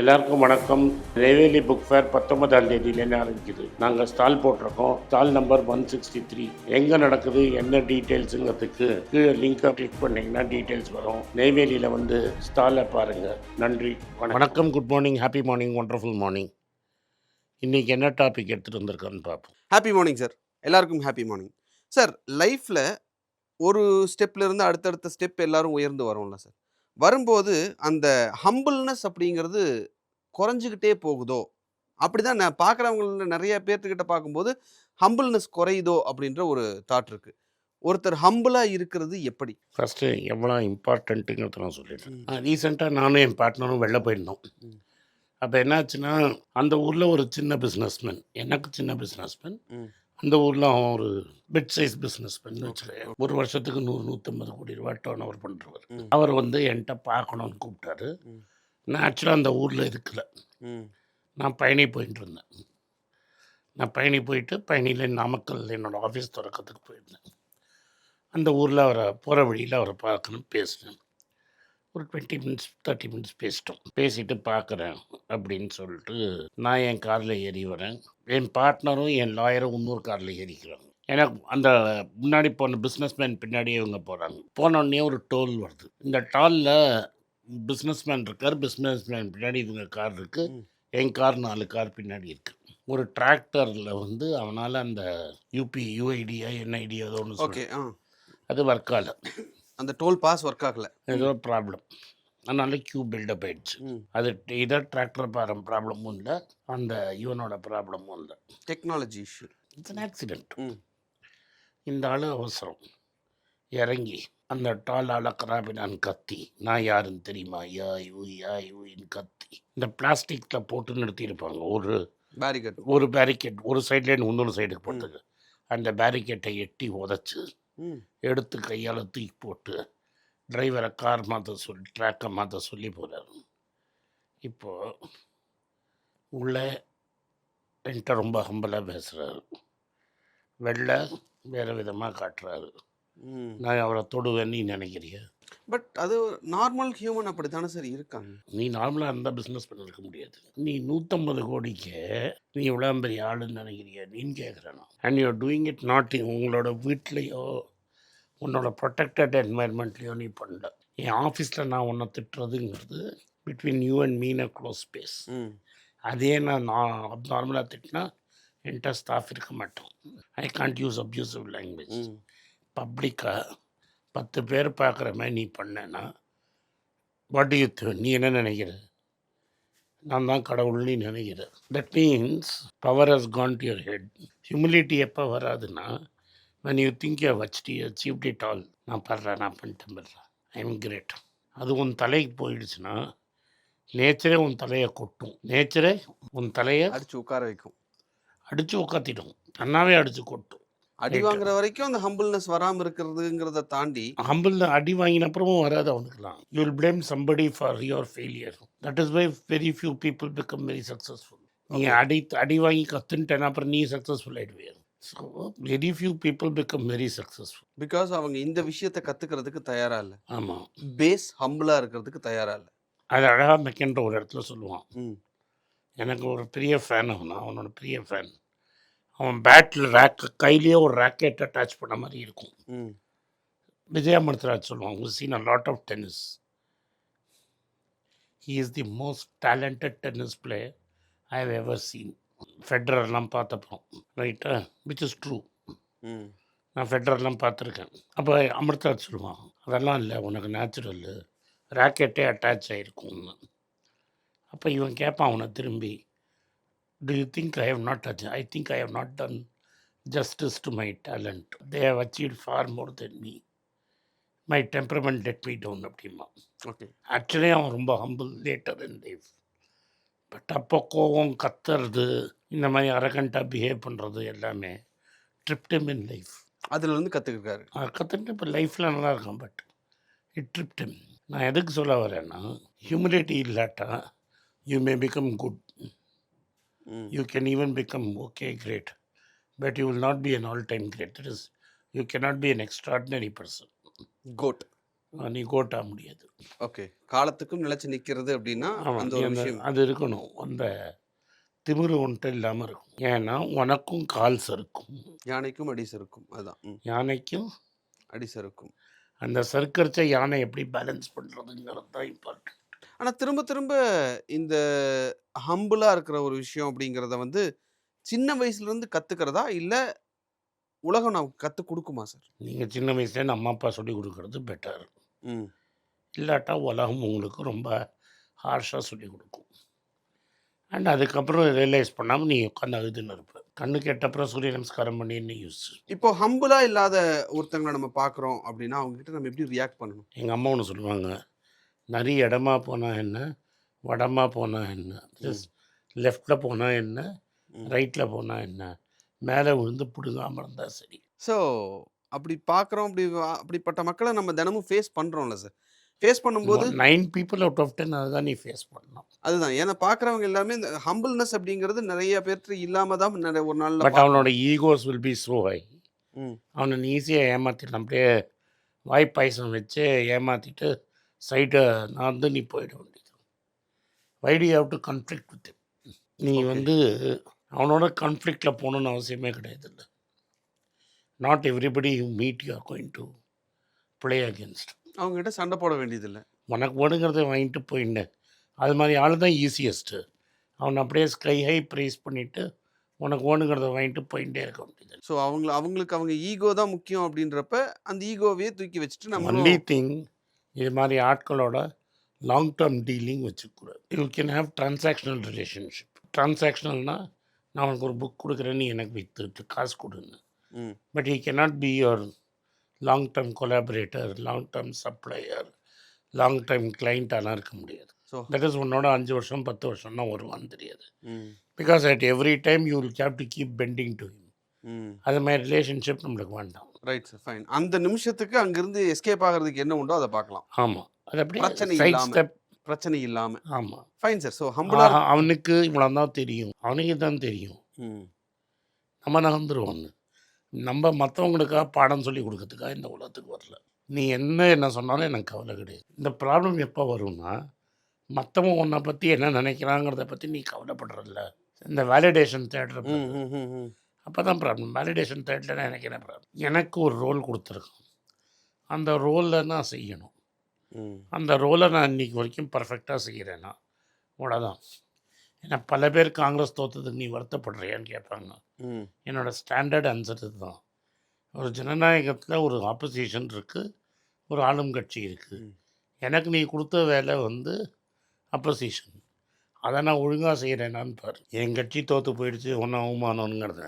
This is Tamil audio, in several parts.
எல்லாருக்கும் வணக்கம். நெய்வேலி புக் ஃபேர் 19ஆம் தேதியிலேருந்து ஆரம்பிக்குது. நாங்கள் ஸ்டால் போட்டிருக்கோம். Stall number 163. எங்கே நடக்குது, என்ன டீட்டெயில்ஸுங்கிறதுக்கு கீழே லிங்கை கிளிக் பண்ணிங்கன்னா டீட்டெயில்ஸ் வரும். நெய்வேலியில் வந்து ஸ்டாலை பாருங்கள். நன்றி, வணக்கம். Good morning, happy morning, wonderful morning. இன்றைக்கி என்ன டாபிக் எடுத்துகிட்டு வந்திருக்கான்னு பார்ப்போம். Happy morning sir. எல்லாருக்கும் ஹாப்பி மார்னிங் சார். லைஃப்பில் ஒரு ஸ்டெப்லேருந்து அடுத்தடுத்த ஸ்டெப் எல்லாரும் உயர்ந்து வரோம்ல சார். வரும்போது அந்த ஹம்பிள்னஸ் அப்படிங்கிறது குறைஞ்சிக்கிட்டே போகுதோ, அப்படி தான் நான் பார்க்குறவங்கள நிறைய பேர்த்துக்கிட்ட பார்க்கும்போது ஹம்பிள்னஸ் குறையுதோ அப்படின்ற ஒரு தாட் இருக்குது. ஒருத்தர் ஹம்பிளாக இருக்கிறது எப்படி? ஃபஸ்ட்டு எவ்வளோ இம்பார்ட்டண்ட்டுங்கிறத நான் சொல்லிடுறேன். ரீசெண்டாக நானும் என் பார்ட்னரும் வெளில போயிருந்தோம். அப்போ என்னாச்சுன்னா, அந்த ஊரில் ஒரு சின்ன பிஸ்னஸ்மேன், எனக்கு சின்ன பிஸ்னஸ்மேன், அந்த ஊரில் அவன் ஒரு பிட் சைஸ் பிஸ்னஸ்மேன் வச்சுருக்கேன். ஒரு வருஷத்துக்கு 100-150 கோடி ரூபா டர்ன் ஓவர் பண்ணுறவர். அவர் வந்து என்கிட்ட பார்க்கணுன்னு கூப்பிட்டாரு. நான் ஆக்சுவலாக அந்த ஊரில் இருக்கல, நான் பயணி போயிட்டு இருந்தேன். நான் பயணி போயிட்டு பயணியில் நாமக்கல் என்னோடய ஆஃபீஸ் திறக்கிறதுக்கு போயிருந்தேன். அந்த ஊரில் அவரை போகிற வழியில் அவரை பார்க்கணும், பேசினேன். ஒரு 20 மினிட்ஸ் 30 மினிட்ஸ் பேசிட்டோம். பேசிட்டு பார்க்குறேன் அப்படின்னு சொல்லிட்டு நான் என் காரில் ஏறி வரேன். என் பார்ட்னரும் என் லாயரும் இன்னொரு காரில் ஏறிக்கிறாங்க. எனக்கு அந்த முன்னாடி போன பிஸ்னஸ்மேன் பின்னாடியே இவங்க போகிறாங்க. போனோடனே ஒரு டோல் வருது. இந்த டாலில் பிஸ்னஸ்மேன் இருக்கார், பிஸ்னஸ்மேன் பின்னாடி இவங்க கார் இருக்குது, என் கார் 4 கார் பின்னாடி இருக்குது. ஒரு டிராக்டரில் வந்து அவனால் அந்த யூஐடியா என்ஐடியா ஏதோ ஒன்று ஓகே, அது ஒர்க் ஆகலை. அந்த டோல் பாஸ் ஒர்க் ஆகலை, ஏதோ ப்ராப்ளம். அதனால கியூ பில்டப் ஆயிடுச்சு. அது இதோ டிராக்டர் ப்ராப்ளமும் இல்லை, அந்த இவனோட ப்ராப்ளமும் இல்லை, technology issue. It's an accident. இந்த ஆள் அவசரம் இறங்கி அந்த டால் அளக்கிறாபினான் கத்தி, நான் யாருன்னு தெரியுமா, யூன்னு கத்தி இந்த பிளாஸ்டிக்கில் போட்டு நிறுத்தியிருப்பாங்க. ஒரு பேரிகேட் ஒரு சைட்லேருந்து இன்னொரு சைடுக்கு போட்டது. அந்த பேரிகேட்டை எட்டி உதச்சி எடுத்து கையால் தூக்கி போட்டு டிரைவரை கார் மாற்ற சொல்லி ட்ராக்கை மாற்ற சொல்லி போகிறாரு. இப்போது உள்ளே என்கிட்ட ரொம்ப ஹம்பலாக பேசுகிறாரு, வெளில வேறு விதமாக காட்டுறாரு. நான் அவரை தொடுவேன்னு நீ நினைக்கிறிய? பட் அது நார்மல் ஹியூமன் அப்படி தானே சார் இருக்காங்க. நீ நார்மலாக இருந்தால் பிஸ்னஸ் பண்ணிருக்க முடியாது. நீ 150 கோடிக்கு நீ இவ்வளோ பெரிய ஆளுன்னு நினைக்கிறிய நீன்னு கேட்குறேன். And you are doing it not உங்களோட வீட்லேயோ உன்னோட ப்ரொடெக்டட் என்வாயர்மெண்ட்லேயோ நீ பண்ணல. என் ஆஃபீஸில் நான் உன்னை திட்டுறதுங்கிறது between you and me a close space. அதே நான் நார்மலாக திட்டினா என்கிட்ட ஸ்டாஃப் இருக்க மாட்டோம். I can't use abusive language. பப்ளிக்காக 10 பேர் பார்க்குற மாதிரி நீ பண்ணேன்னா வாட் யூ நீ என்ன நினைக்கிற? நான் தான் கடவுள்னு நினைக்கிற. That means power has gone to your head. Humility எப்போ வராதுன்னா when you think you have achieved it all. நான் படுறேன், நான் பண்ணிட்டேன், படுறேன், ஐ எம் கிரேட். அது உன் தலைக்கு போயிடுச்சுன்னா நேச்சரே உன் தலையை கொட்டும். நேச்சரே உன் தலையை அடிச்சு உட்கார வைக்கும், அடித்து உட்காத்திடும், தன்னாவே அடித்து கொட்டும். அடி வாங்குற வரைக்கும் அந்த ஹம்பிள்னஸ் வராமல் இருக்கிறதுங்கிறத தாண்டி ஹம்பிள் அடி வாங்கின அப்புறமும் வராது அவனுக்குலாம். You will blame somebody for your failure. That is why very few people become very successful. நீங்கள் அடி வாங்கி கற்றுன்ட்டேன்னா அப்புறம் நீ சக்ஸஸ்ஃபுல் ஆகிடுவீங்க. So very few people become very successful. Because அவங்க இந்த விஷயத்தை கற்றுக்கிறதுக்கு தயாராக இல்லை. ஆமாம், பேஸ் ஹம்பிளாக இருக்கிறதுக்கு தயாராக இல்லை. அது அழகாக மெக்கன்ற ஒரு இடத்துல சொல்லுவான். எனக்கு ஒரு பெரிய ஃபேன் அவனோட பெரிய ஃபேன். அவன் பேட்டில் கையிலேயே ஒரு ராக்கெட் அட்டாச் பண்ண மாதிரி இருக்கும். விஜயா மருத்துவராஜ் சொல்லுவான், we seen a lot of tennis. He is the most talented tennis player I have ever seen. ஃபெடரர்லாம் பார்த்தப்போம், ரைட்டா, விச் இஸ் ட்ரூ. நான் ஃபெடரர்லாம் பார்த்துருக்கேன். அப்போ அமிர்தராஜ் சொல்லுவான், அதெல்லாம் இல்லை, உனக்கு நேச்சுரல்லு, ராக்கெட்டே அட்டாச் ஆகிருக்கும்னு. அப்போ இவன் கேட்பான் அவனை திரும்பி, do you think I have not touched? I think I have not done justice to my talent. They have achieved far more than me. My temperament let me down அப்படிமா. ஓகே, ஆக்சுவலி அவன் ரொம்ப humble later in life. But அப்போ கோவம், கத்துறது, இந்த மாதிரி அரகண்டாக பிஹேவ் பண்ணுறது எல்லாமே ட்ரிப்டம் இன் லைஃப். அதுலேருந்து கற்றுக்கிட்டாரு. கற்றுட்டு இப்போ லைஃப்பில் நல்லா இருக்கான். பட் இட் ட்ரிப்டம். நான் எதுக்கு சொல்ல வரேன்னா, ஹியூமிலிட்டி இல்லாட்டா you may become good. You can even become okay, great, but you will not be an all-time great. That is, you cannot be an extraordinary person. Goat. நீ கோட்டா முடியாது. ஓகே. காலத்துக்கும் நிலைச்சு நிக்கிறது அப்படின்னா, ஆமா. அந்த நீ ஒரு அந்த விஷயம். அது இருக்கணும். அந்த திமிரு உன்ட்ட இல்லாம இருக்கும். ஏன்னா, உனக்கும் கால் சறுக்கும். யானைக்கும் அடி சறுக்கும். அதான். யானைக்கும் அடி சறுக்கும். அந்த சறுக்கரிச்ச யானை எப்படி பேலன்ஸ் பண்ணுறதுங்கிறது தான் இம்பார்ட்டன்ட். ஆனா திரும்ப திரும்ப இந்த ஹம்பிளா இருக்கிற ஒரு விஷயம் அப்படிங்கிறத வந்து சின்ன வயசுல இருந்து கத்துக்கிறதா? இல்ல உலகம் நமக்கு கத்துக் குடுக்குமா சார்? நீங்கள் சின்ன வயசுலேருந்து அம்மா அப்பா சொல்லிக் கொடுக்குறது பெட்டர். ம். இல்லாட்டா உலகம் உங்களுக்கு ரொம்ப ஹார்ஷாக சொல்லிக் கொடுக்கும். அண்ட் அதுக்கப்புறம் ரியலைஸ் பண்ணாமல் நீ உட்காந்து அழுதுன்னு இருப்ப. கண்ணுக்கு எட்டப்புறம் சூரிய நமஸ்காரம் பண்ணி என்ன யூஸ்? இப்போ ஹம்பிளா இல்லாத ஒருத்தங்கள நம்ம பார்க்குறோம் அப்படின்னா, அவங்க கிட்ட நம்ம எப்படி ரியாக்ட் பண்ணணும்? எங்கள் அம்மா ஒன்று சொல்லுவாங்க, நரி இடமா போனால் என்ன, வடமா போனால் என்ன, லெஃப்டில் போனால் என்ன, ரைட்டில் போனால் என்ன, மேலே விழுந்து பிடுங்காமல் இருந்தால் சரி. ஸோ அப்படி பார்க்குறோம், அப்படிப்பட்ட மக்களை நம்ம தினமும் ஃபேஸ் பண்ணுறோம்ல சார். ஃபேஸ் பண்ணும்போது 9 people out of 10 அதுதான் நீ ஃபேஸ் பண்ணணும். அதுதான். ஏன்னா பார்க்குறவங்க எல்லாமே இந்த ஹம்பிள்னஸ் அப்படிங்கிறது நெறைய பேர்ட்ட இல்லாம தான் ஒரு நாள்ல பட் அவனோட egos will be so high. ம். அவனை ஈஸியாக ஏமாற்றிடலாம். அப்படியே வாய் பாயசம் வச்சு ஏமாற்றிட்டு சைடை நான் நீ போயிட வேண்டியது. Why do you have to conflict with him? நீ ஓகே. வந்து அவனோட கான்ஃப்ளிக்டில் போகணுன்னு அவசியமே கிடையாது. இல்லை, not everybody you meet you are going to play against. அவங்ககிட்ட சண்டை போட வேண்டியதில்ல. உனக்கு வேணுங்கிறத வாங்கிட்டு போயிட்டேன். அது மாதிரி ஆள் தான் ஈஸியஸ்ட்டு. அவனை அப்படியே ஸ்கை ஹை ப்ரைஸ் பண்ணிவிட்டு உனக்கு வேணுங்கிறத வாங்கிட்டு போயிட்டே இருக்க வேண்டியது. ஸோ அவங்களுக்கு அவங்க ஈகோ தான் முக்கியம் அப்படின்றப்ப, அந்த ஈகோவையே தூக்கி வச்சுட்டு ஒன்லி நம்மளும் திங், இது மாதிரி ஆட்களோட லாங் டேர்ம் டீலிங் வச்சுக்கூடாது. You can have transactional relationship. டிரான்சாக்ஷனல்னால் நான் உனக்கு ஒரு புக் கொடுக்குறேன்னு எனக்கு விற்றுட்டு காசு கொடுங்க. ம். But you cannot be your long term collaborator, long term supplier, long time கிளைண்ட்டாலாம் இருக்க முடியாது. ஸோ தட் இஸ் உன்னோட 5 வருஷம் 10 வருஷம் தான் வருவான்னு தெரியாது. ம். Because at every time you will have to keep pending to him. ம். அது மாதிரி ரிலேஷன்ஷிப் நம்மளுக்கு வேண்டாம். Right sir. ஃபைன். அந்த நிமிஷத்துக்கு அங்கிருந்து எஸ்கேப் ஆகுறதுக்கு என்ன உண்டோ அத பார்க்கலாம். ஆமாம், அது அப்படியே பிரச்சனை சைட் இல்லாம. ஸ்டெப். பிரச்சனை இல்லாம. ஆமாம். Fine sir. ஸோ ஹம்பிளா அவனுக்கு இவ்வளோ தான் தெரியும், அவனுக்கு தான் தெரியும். ம். நம்ம நகர்ந்துருவோம். நம்ம மற்றவங்களுக்காக பாடம் சொல்லி கொடுக்கறதுக்காக இந்த உலகத்துக்கு வரல. நீ என்ன சொன்னாலும் எனக்கு கவலை கிடையாது. இந்த ப்ராப்ளம் எப்போ வரும்னா, மற்றவன் உன்னை பற்றி என்ன நினைக்கிறாங்கிறத பற்றி நீ கவலைப்படுறதில்ல. இந்த வேலிடேஷன் தேடுறப்ப ம். ம். ம். ம். அப்போ தான் ப்ராப்ளம். வேலிடேஷன் தேடலைன்னா எனக்கு என்ன ப்ராப்ளம்? எனக்கு ஒரு ரோல் கொடுத்துருக்கோம், அந்த ரோலில் நான் செய்யணும். ம். அந்த ரோலை நான் இன்றைக்கி வரைக்கும் பர்ஃபெக்டாக செய்கிறேன்னா அவ்வளோதான். ஏன்னா பல பேர் காங்கிரஸ் தோற்றதுக்கு நீ வருத்தப்படுறியான்னு கேட்பாங்க. ம். என்னோடய ஸ்டாண்டர்ட் ஆன்சர் இதுதான். ஒரு ஜனநாயகத்தில் ஒரு ஆப்போசிஷன் இருக்குது, ஒரு ஆளும் கட்சி இருக்குது. ம். எனக்கு நீ கொடுத்த வேலை வந்து அப்போசிஷன். அதை நான் ஒழுங்காக செய்கிறேனான்னு பாரு. என் கட்சி தோற்று போயிடுச்சு, ஒன்றும் அவமானங்கிறத.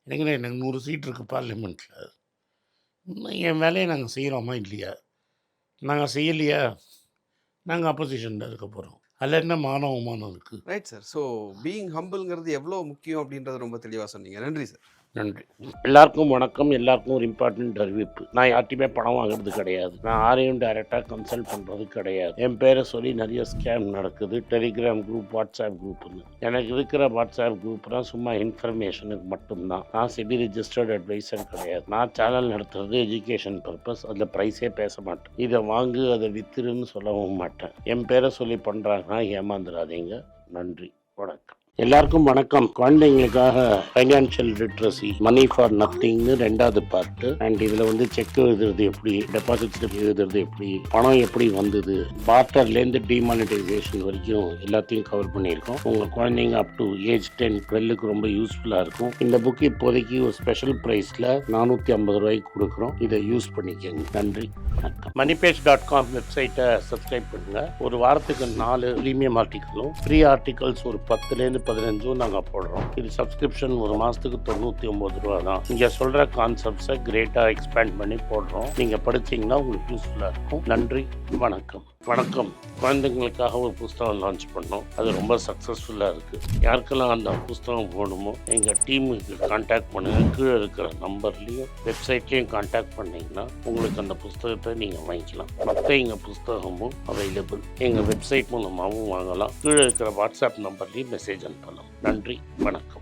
எனக்கு 100 சீட் இருக்குது பார்லிமெண்ட்டில். என் வேலையை நாங்கள் செய்கிறோமா இல்லையா? நாங்கள் செய்யலையா, நாங்கள் அப்போசிஷனில் இருக்க போகிறோம். அதில் என்ன மானம் அவமானம் இருக்குது? Right sir. ஸோ பீயிங் ஹம்பிள்ங்கிறது எவ்வளோ முக்கியம் அப்படின்றத ரொம்ப தெளிவா சொன்னீங்க. நன்றி சார். நன்றி. எல்லாருக்கும் வணக்கம். எல்லாருக்கும் ஒரு இம்பார்ட்டன்ட் அறிவிப்பு. நான் யார்ட்டையுமே பணம் வாங்குறது கிடையாது. நான் யாரையும் டைரெக்டாக கன்சல்ட் பண்ணுறது கிடையாது. என் பேரை சொல்லி நிறைய ஸ்கேம் நடக்குது. டெலிகிராம் குரூப், வாட்ஸ்அப் குரூப்னு. எனக்கு இருக்கிற வாட்ஸ்அப் குரூப்லாம் சும்மா இன்ஃபர்மேஷனுக்கு மட்டும்தான். நான் செபி ரிஜிஸ்டர்ட் அட்வைசர் கிடையாது. நான் சேனல் நடத்துறது எஜுகேஷன் பர்பஸ். அதில் ப்ரைஸே பேச மாட்டேன். இதை வாங்கு அதை வித்துருன்னு சொல்லவும் மாட்டேன். என் பேரை சொல்லி பண்ணுறாங்கன்னா ஏமாந்துடாதீங்க. நன்றி, வணக்கம். எல்லாருக்கும் வணக்கம். குழந்தைங்களுக்காக ஃபைனான்ஷியல் லிட்ரஸி, மணி ஃபார் நத்திங்னு 2வது பார்ட்டு. அண்ட் இதில் வந்து செக் எழுதுறது எப்படி, டெபாசிட் ஸ்லிப் எழுதுறது எப்படி, பணம் எப்படி வந்தது, பார்ட்டர்லேருந்து டிமானிட்டைசேஷன் வரைக்கும் எல்லாத்தையும் கவர் பண்ணியிருக்கோம். உங்கள் குழந்தைங்க அப் டு ஏஜ் 10, 12க்கு ரொம்ப யூஸ்ஃபுல்லாக இருக்கும். இந்த புக்கு இப்போதைக்கு ஒரு ஸ்பெஷல் ப்ரைஸில் 450 ரூபாய்க்கு கொடுக்குறோம். இதை யூஸ் பண்ணிக்கங்க. நன்றி, வணக்கம். moneypage.com வெப்சைட்டை சப்ஸ்கிரைப் பண்ணுங்கள். ஒரு வாரத்துக்கு 4 ப்ரீமியம் ஆர்டிக்கலும், ஃப்ரீ ஆர்டிகல்ஸ் ஒரு 10லேருந்து 15 நாங்கள் போடுறோம். இது சப்ஸ்கிரிப்ஷன் ஒரு மாதத்துக்கு 99 ரூபா தான். இங்கே சொல்கிற கான்செப்ட்ஸை கிரேட்டாக எக்ஸ்பேண்ட் பண்ணி போடுறோம். நீங்கள் படிச்சிங்கன்னா உங்களுக்கு யூஸ்ஃபுல்லாக இருக்கும். நன்றி, வணக்கம். வணக்கம். குழந்தைங்களுக்காக ஒரு புஸ்தகம் லான்ச் பண்ணோம். அது ரொம்ப சக்ஸஸ்ஃபுல்லாக இருக்குது. யாருக்கெல்லாம் அந்த புஸ்தகம் போகணுமோ எங்கள் டீமுக்கு கான்டாக்ட் பண்ணுங்கள். கீழே இருக்கிற நம்பர்லேயும் வெப்சைட்லேயும் கான்டாக்ட் பண்ணிங்கன்னா உங்களுக்கு அந்த புஸ்தகத்தை நீங்கள் வாங்கிக்கலாம். மற்ற எங்கள் புஸ்தகமும் அவைலபிள். எங்கள் வெப்சைட் மூலமாகவும் வாங்கலாம். கீழே இருக்கிற வாட்ஸ்அப் நம்பர்லேயும் மெசேஜ் அனுப்பலாம். நன்றி, வணக்கம்.